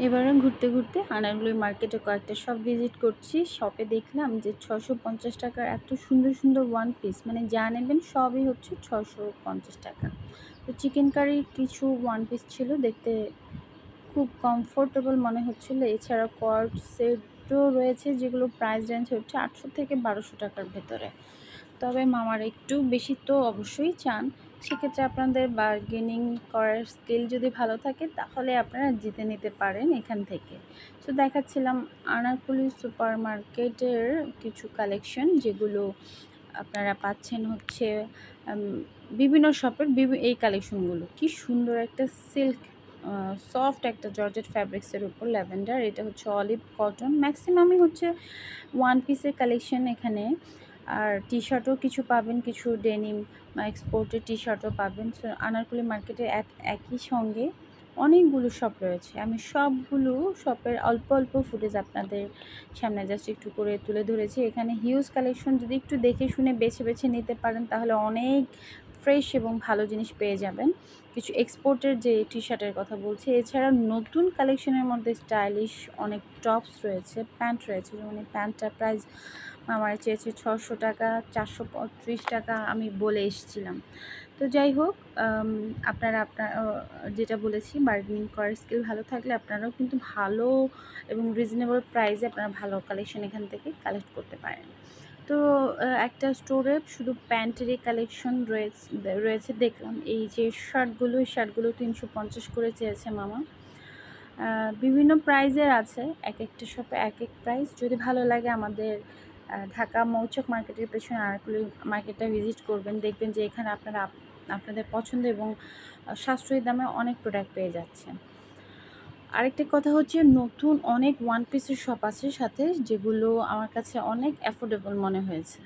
এবারে ঘুরতে ঘুরতে আনারগুলি মার্কেটে কয়েকটা শপ ভিজিট করছি। শপে দেখলাম যে ৬৫০ টাকার এত সুন্দর সুন্দর ওয়ান পিস, মানে যা নেবেন সবই হচ্ছে ৬৫০ টাকা। তো চিকেন কারির কিছু ওয়ান পিস ছিল, দেখতে খুব কমফোর্টেবল মনে হচ্ছিল। এছাড়া কর্ড সেটও রয়েছে, যেগুলো প্রাইস রেঞ্জ হচ্ছে ৮০০ থেকে ১২০০ টাকার ভেতরে। তবে মামার একটু বেশি তো অবশ্যই চান, সেক্ষেত্রে আপনাদের বার্গেনিং করার স্কিল যদি ভালো থাকে তাহলে আপনারা জিতে নিতে পারেন এখান থেকে। তো দেখাচ্ছিলাম আনারকুলি সুপার মার্কেটের কিছু কালেকশন, যেগুলো আপনারা পাচ্ছেন হচ্ছে বিভিন্ন শপের এই কালেকশনগুলো। কি সুন্দর একটা সিল্ক সফট একটা জর্জেট ফ্যাব্রিক্সের উপর ল্যাভেন্ডার, এটা হচ্ছে অলিভ কটন, ম্যাক্সিমামই হচ্ছে ওয়ান পিসের কালেকশন এখানে। আর টি শার্টও কিছু পাবেন, কিছু ডেনিম বা এক্সপোর্টের টি শার্টও পাবেন। সো আনারকুলি মার্কেটে একই সঙ্গে অনেকগুলো শপ রয়েছে। আমি সবগুলো শপের অল্প অল্প ফুটেজ আপনাদের সামনে জাস্ট একটু করে তুলে ধরেছি। এখানে হিউজ কালেকশন, যদি একটু দেখে শুনে বেছে বেছে নিতে পারেন তাহলে অনেক ফ্রেশ এবং ভালো জিনিস পেয়ে যাবেন। কিছু এক্সপোর্টের যে টি শার্টের কথা বলছি, এছাড়া নতুন কালেকশনের মধ্যে স্টাইলিশ অনেক টপস রয়েছে, প্যান্ট রয়েছে। যেমন এই প্যান্টটার প্রাইস আমার চেয়েছে ৬০০ টাকা, ৪৩৫ টাকা আমি বলে এসেছিলাম। তো যাই হোক, আপনারা যেটা বলেছি, বার্গেনিং করার স্কিল ভালো থাকলে আপনারাও কিন্তু ভালো এবং রিজনেবল প্রাইসে আপনারা ভালো কালেকশন এখান থেকে কালেক্ট করতে পারেন। তো একটা স্টোরে শুধু প্যান্টেরই কালেকশন রয়েছে দেখলাম। এই যে শার্টগুলো ৩৫০ করে চেয়েছে মামা। বিভিন্ন প্রাইজের আছে, এক একটা শপে এক এক প্রাইস। যদি ভালো লাগে আমাদের ঢাকা মৌচাক মার্কেটের পেছনে আনারকুলি মার্কেটটা ভিজিট করবেন, দেখবেন যে এখানে আপনারা আপনাদের পছন্দ এবং সাশ্রয়ী দামে অনেক প্রোডাক্ট পেয়ে যাচ্ছেন। আরেকটা কথা হচ্ছে, নতুন অনেক ওয়ান পিসের শপ আছে সাথে, যেগুলো আমার কাছে অনেক অ্যাফোর্ডেবল মনে হয়েছে।